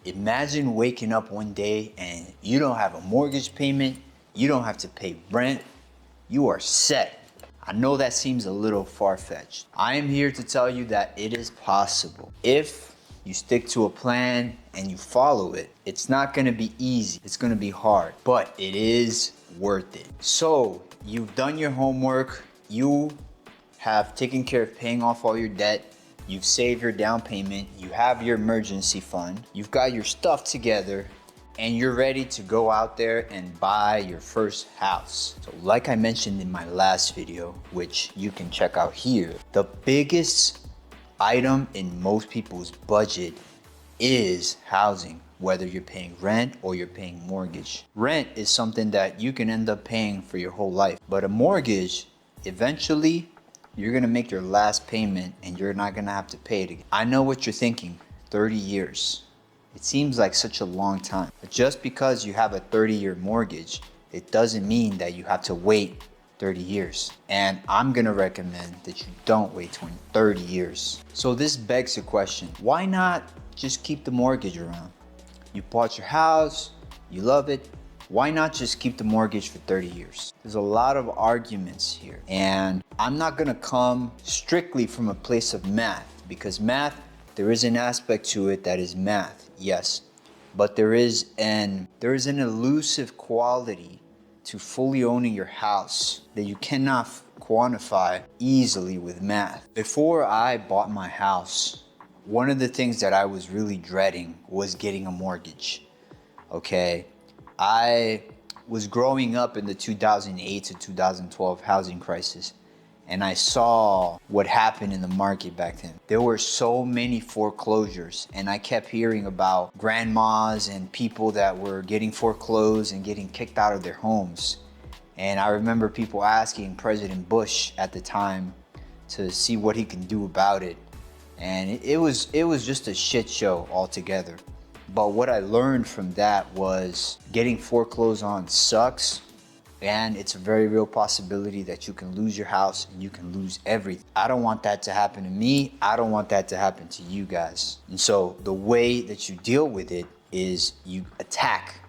Imagine waking up one day and you don't have a mortgage payment, you don't have to pay rent, you are set. I know that seems a little far-fetched. I am here to tell you that it is possible. If you stick to a plan and you follow it, it's not gonna be easy, it's gonna be hard, but it is worth it. So you've done your homework, you have taken care of paying off all your debt, you've saved your down payment, you have your emergency fund, you've got your stuff together, and you're ready to go out there and buy your first house. So like I mentioned in my last video, which you can check out here, the biggest item in most people's budget is housing, whether you're paying rent or you're paying mortgage. Rent is something that you can end up paying for your whole life, but a mortgage, eventually, you're gonna make your last payment and you're not gonna have to pay it again. I know what you're thinking, 30 years. It seems like such a long time. But just because you have a 30-year mortgage, it doesn't mean that you have to wait 30 years. And I'm gonna recommend that you don't wait 30 years. So this begs the question, why not just keep the mortgage around? You bought your house, you love it, why not just keep the mortgage for 30 years? There's a lot of arguments here, and I'm not gonna come strictly from a place of math, because math, there is an aspect to it that is math, yes, but there is an elusive quality to fully owning your house that you cannot quantify easily with math. Before I bought my house, one of the things that I was really dreading was getting a mortgage, okay? I was growing up in the 2008 to 2012 housing crisis, and I saw what happened in the market back then. There were so many foreclosures, and I kept hearing about grandmas and people that were getting foreclosed and getting kicked out of their homes. And I remember people asking President Bush at the time to see what he can do about it. And it was just a shit show altogether. But what I learned from that was getting foreclosed on sucks, and it's a very real possibility that you can lose your house and you can lose everything. I don't want that to happen to me. I don't want that to happen to you guys. And so the way that you deal with it is you attack.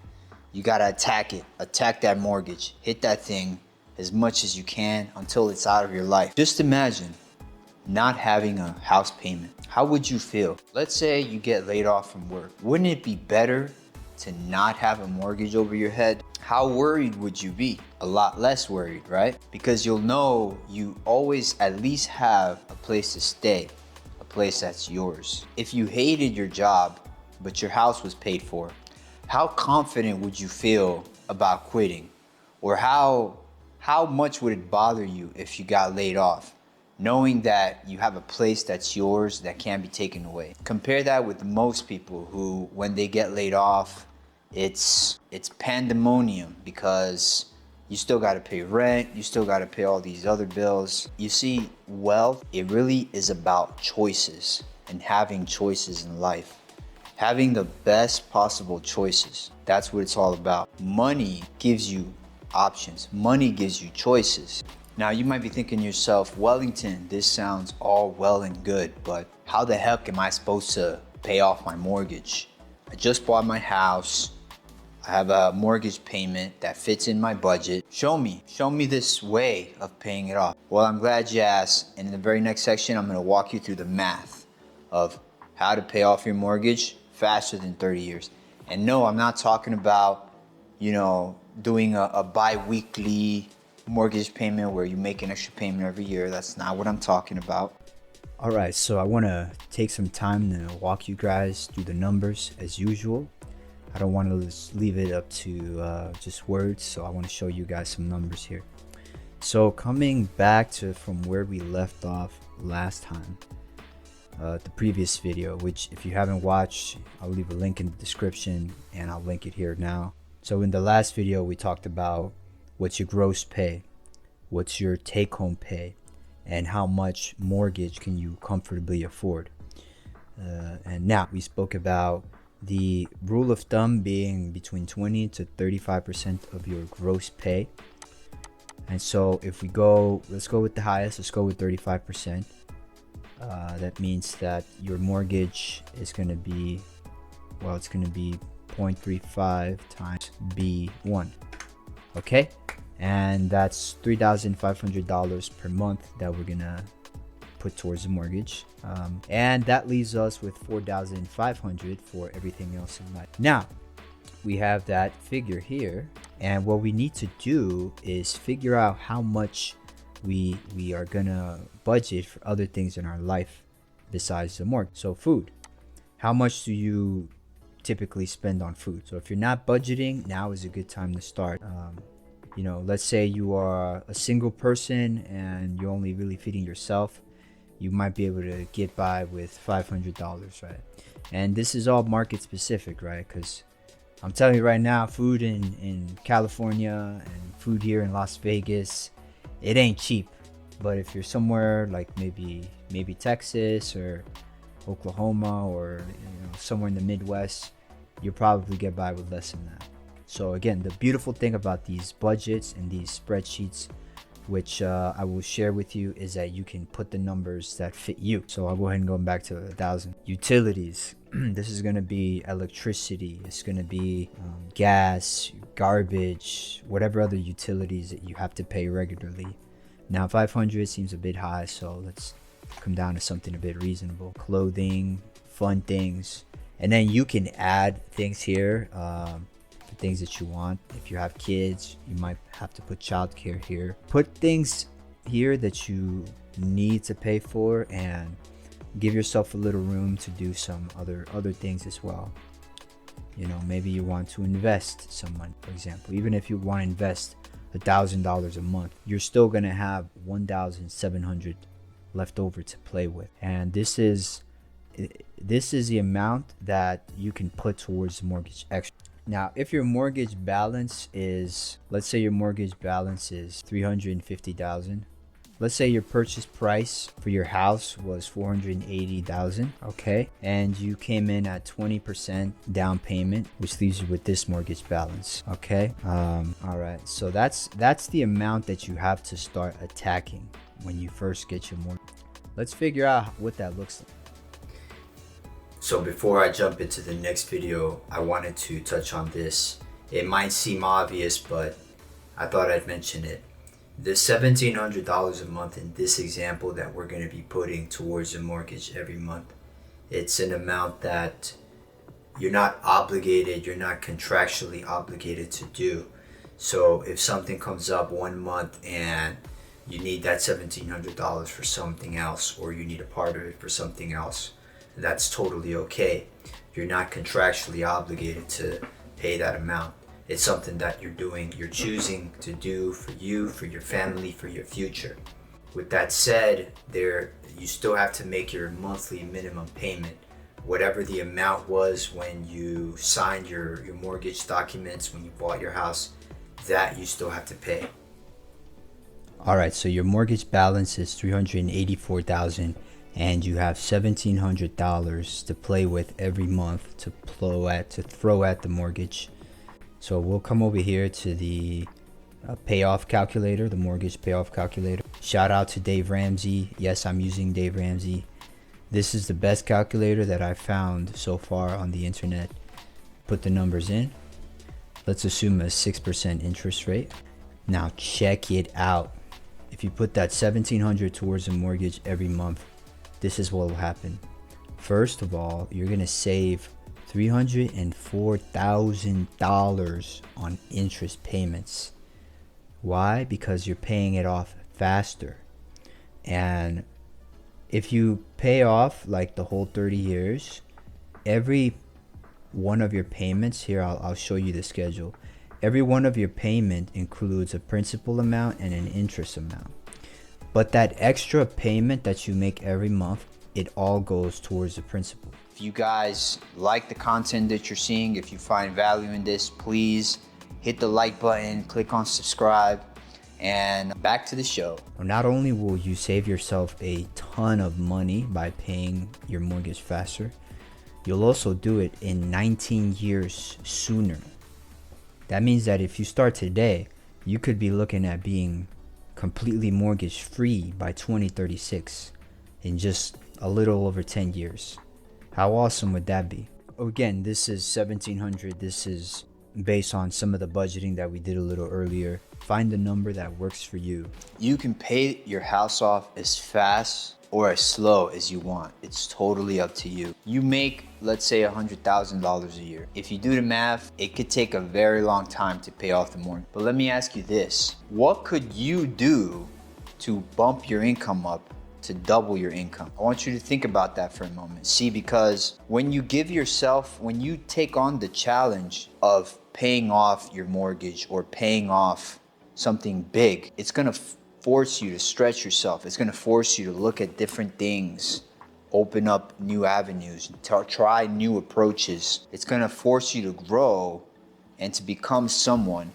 You gotta attack it. Attack that mortgage. Hit that thing as much as you can until it's out of your life. Just imagine not having a house payment. How would you feel? Let's say you get laid off from work. Wouldn't it be better to not have a mortgage over your head? How worried would you be? A lot less worried, right? Because you'll know you always at least have a place to stay, a place that's yours. If you hated your job, but your house was paid for, how confident would you feel about quitting? Or how much would it bother you if you got laid off, knowing that you have a place that's yours that can't be taken away? Compare that with most people who, when they get laid off, it's pandemonium, because you still got to pay rent, you still got to pay all these other bills. You see, wealth, it really is about choices and having choices in life. Having the best possible choices. That's what it's all about. Money gives you options. Money gives you choices. Now you might be thinking to yourself, Wellington, this sounds all well and good, but how the heck am I supposed to pay off my mortgage? I just bought my house. I have a mortgage payment that fits in my budget. Show me this way of paying it off. Well, I'm glad you asked. And in the very next section, I'm gonna walk you through the math of how to pay off your mortgage faster than 30 years. And no, I'm not talking about, doing a bi-weekly mortgage payment where you make an extra payment every year. That's not what I'm talking about. All right, so I want to take some time to walk you guys through the numbers as usual. I don't want to leave it up to just words, so I want to show you guys some numbers here. So coming back to from where we left off last time, the previous video, which if you haven't watched, I'll leave a link in the description and I'll link it here now. So in the last video, we talked about what's your gross pay, what's your take-home pay, and how much mortgage can you comfortably afford. And now we spoke about the rule of thumb being between 20 to 35% of your gross pay. And so if we go, let's go with the highest, let's go with 35%. That means that your mortgage is going to be Well, it's going to be 0.35 times B1. Okay, and that's $3,500 per month that we're going to put towards the mortgage. And that leaves us with $4,500 for everything else in life. Now, we have that figure here, and what we need to do is figure out how much we are gonna budget for other things in our life besides the mortgage. So food, how much do you typically spend on food? So if you're not budgeting, now is a good time to start. You know, let's say you are a single person and you're only really feeding yourself, you might be able to get by with $500, right? And this is all market specific, right? Because I'm telling you right now, food in California and food here in Las Vegas, it ain't cheap. But if you're somewhere like maybe Texas or Oklahoma, or somewhere in the Midwest, you'll probably get by with less than that. So again, the beautiful thing about these budgets and these spreadsheets, which I will share with you, is that you can put the numbers that fit you. So I'll go ahead and go back to 1,000. Utilities. This is going to be electricity. It's going to be gas, garbage, whatever other utilities that you have to pay regularly. Now 500 seems a bit high, so let's come down to something a bit reasonable. Clothing, fun things, and then you can add things here, the things that you want. If you have kids, you might have to put childcare here. Put things here that you need to pay for, and give yourself a little room to do some other things as well. Maybe you want to invest some money, for example. Even if you want to invest $1,000 a month, you're still gonna have $1,700 left over to play with. And this is the amount that you can put towards the mortgage extra. Now, if your mortgage balance is, let's say your mortgage balance is $350,000. Let's say your purchase price for your house was $480,000, okay? And you came in at 20% down payment, which leaves you with this mortgage balance, okay? All right, so that's the amount that you have to start attacking when you first get your mortgage. Let's figure out what that looks like. So before I jump into the next video, I wanted to touch on this. It might seem obvious, but I thought I'd mention it. The $1,700 a month in this example that we're going to be putting towards a mortgage every month, it's an amount that you're not obligated, you're not contractually obligated to do. So if something comes up one month and you need that $1,700 for something else, or you need a part of it for something else, that's totally okay. You're not contractually obligated to pay that amount. It's something that you're choosing to do for you, for your family, for your future. With that said, you still have to make your monthly minimum payment. Whatever the amount was when you signed your mortgage documents, when you bought your house, that you still have to pay. All right, so your mortgage balance is $384,000, and you have $1,700 to play with every month to throw at the mortgage. So we'll come over here to the payoff calculator, the mortgage payoff calculator. Shout out to Dave Ramsey. Yes, I'm using Dave Ramsey. This is the best calculator that I've found so far on the internet. Put the numbers in. Let's assume a 6% interest rate. Now check it out. If you put that $1,700 towards a mortgage every month, this is what will happen. First of all, you're gonna save $304,000 on interest payments. Why? Because you're paying it off faster. And if you pay off like the whole 30 years, every one of your payments, here I'll show you the schedule. Every one of your payment includes a principal amount and an interest amount. But that extra payment that you make every month, it all goes towards the principal. If you guys like the content that you're seeing, if you find value in this, please hit the like button, click on subscribe, and back to the show. Not only will you save yourself a ton of money by paying your mortgage faster, you'll also do it in 19 years sooner. That means that if you start today, you could be looking at being completely mortgage free by 2036 in just a little over 10 years. How awesome would that be? Again, this is 1700. This is based on some of the budgeting that we did a little earlier. Find the number that works for you. You can pay your house off as fast or as slow as you want. It's totally up to you. You make, let's say, $100,000 a year. If you do the math, it could take a very long time to pay off the mortgage. But let me ask you this. What could you do to bump your income up, to double your income? I want you to think about that for a moment. See, because when you take on the challenge of paying off your mortgage or paying off something big, it's gonna force you to stretch yourself. It's gonna force you to look at different things, open up new avenues, try new approaches. It's gonna force you to grow and to become someone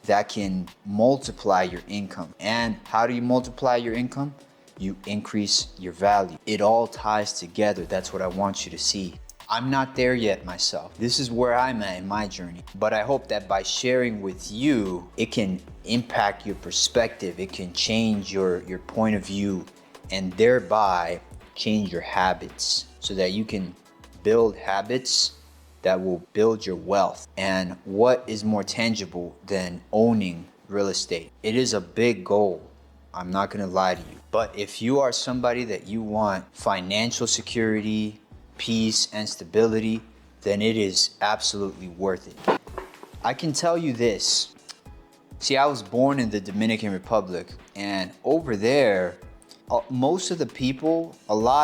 that can multiply your income. And how do you multiply your income? You increase your value. It all ties together. That's what I want you to see. I'm not there yet myself. This is where I'm at in my journey. But I hope that by sharing with you, it can impact your perspective. It can change your point of view and thereby change your habits so that you can build habits that will build your wealth. And what is more tangible than owning real estate? It is a big goal. I'm not gonna lie to you. But if you are somebody that you want financial security, peace, and stability, then it is absolutely worth it. I can tell you this. See, I was born in the Dominican Republic, and over there, a lot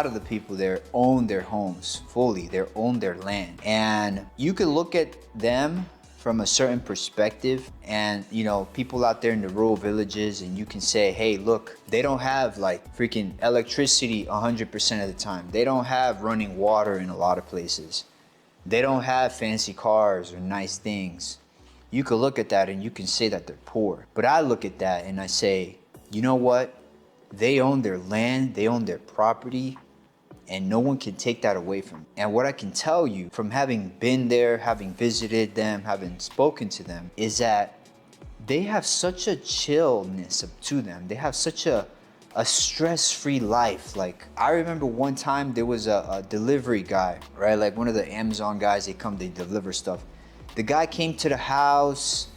of the people there own their homes fully. They own their land. And you can look at them from a certain perspective, and people out there in the rural villages, and you can say, hey, look, they don't have like freaking electricity 100% of the time. They don't have running water in a lot of places. They don't have fancy cars or nice things. You could look at that and you can say that they're poor. But I look at that and I say, you know what? They own their land, they own their property, and no one can take that away from them. And what I can tell you from having been there, having visited them, having spoken to them, is that they have such a chillness to them. They have such a stress-free life. Like, I remember one time there was a delivery guy, right? Like one of the Amazon guys, they deliver stuff. The guy came to the house,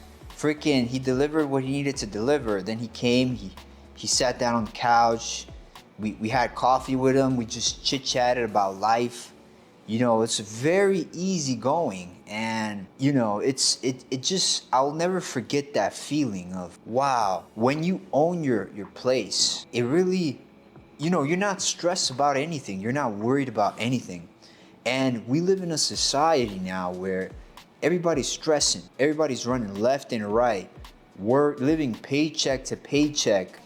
he delivered what he needed to deliver. Then he came, he sat down on the couch. We had coffee with him. We just chit-chatted about life. It's very easy going. And, I'll never forget that feeling of, wow, when you own your place, it really, you're not stressed about anything. You're not worried about anything. And we live in a society now where everybody's stressing. Everybody's running left and right. We're living paycheck to paycheck,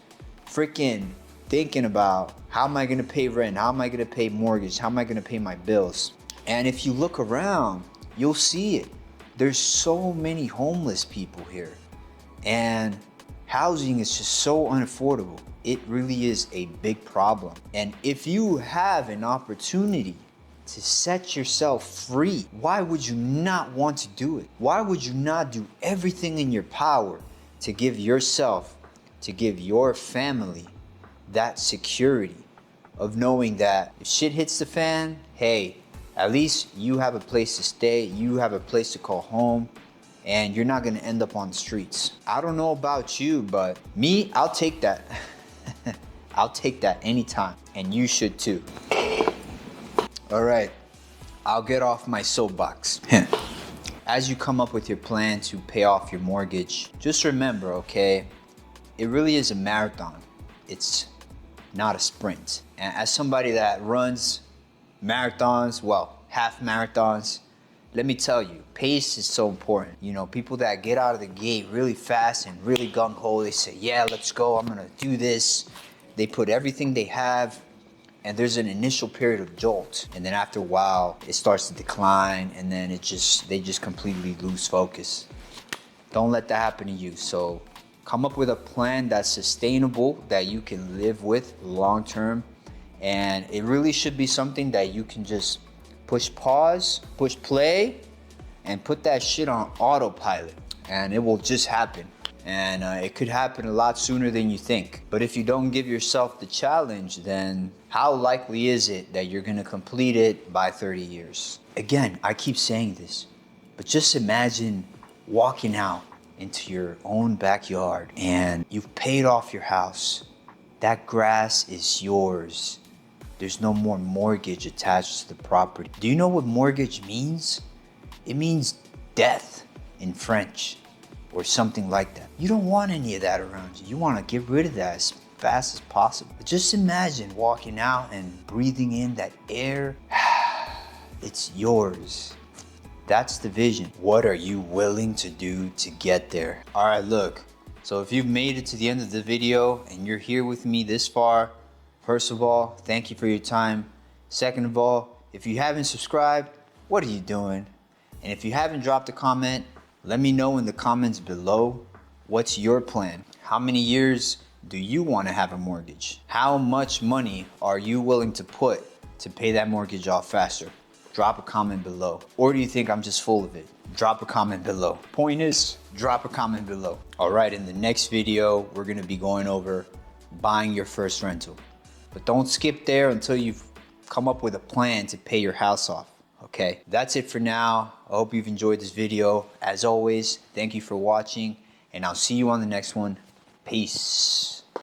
thinking about, how am I gonna pay rent? How am I gonna pay mortgage? How am I gonna pay my bills? And if you look around, you'll see it. There's so many homeless people here. And housing is just so unaffordable. It really is a big problem. And if you have an opportunity to set yourself free, why would you not want to do it? Why would you not do everything in your power to give yourself, to give your family that security of knowing that if shit hits the fan, hey, at least you have a place to stay, you have a place to call home, and you're not gonna end up on the streets. I don't know about you, but me, I'll take that. I'll take that anytime, and you should too. All right, I'll get off my soapbox. As you come up with your plan to pay off your mortgage, just remember, okay, it really is a marathon. It's not a sprint. And as somebody that runs marathons, half marathons, let me tell you, pace is so important. People that get out of the gate really fast and really gung-ho, they say, yeah, let's go, I'm gonna do this. They put everything they have, and there's an initial period of jolt. And then after a while, it starts to decline, and then they just completely lose focus. Don't let that happen to you. So come up with a plan that's sustainable, that you can live with long term. And it really should be something that you can just push pause, push play, and put that shit on autopilot. And it will just happen. And it could happen a lot sooner than you think. But if you don't give yourself the challenge, then how likely is it that you're gonna complete it by 30 years? Again, I keep saying this, but just imagine walking out into your own backyard and you've paid off your house. That grass is yours. There's no more mortgage attached to the property. Do you know what mortgage means? It means death in French or something like that. You don't want any of that around you. You want to get rid of that as fast as possible. But just imagine walking out and breathing in that air. It's yours. That's the vision. What are you willing to do to get there? All right, look. So if you've made it to the end of the video and you're here with me this far, first of all, thank you for your time. Second of all, if you haven't subscribed, what are you doing? And if you haven't dropped a comment, let me know in the comments below. What's your plan? How many years do you want to have a mortgage? How much money are you willing to put to pay that mortgage off faster? Drop a comment below. Or do you think I'm just full of it? Drop a comment below. Point is, drop a comment below. All right, in the next video, we're gonna be going over buying your first rental. But don't skip there until you've come up with a plan to pay your house off, okay? That's it for now. I hope you've enjoyed this video. As always, thank you for watching, and I'll see you on the next one. Peace.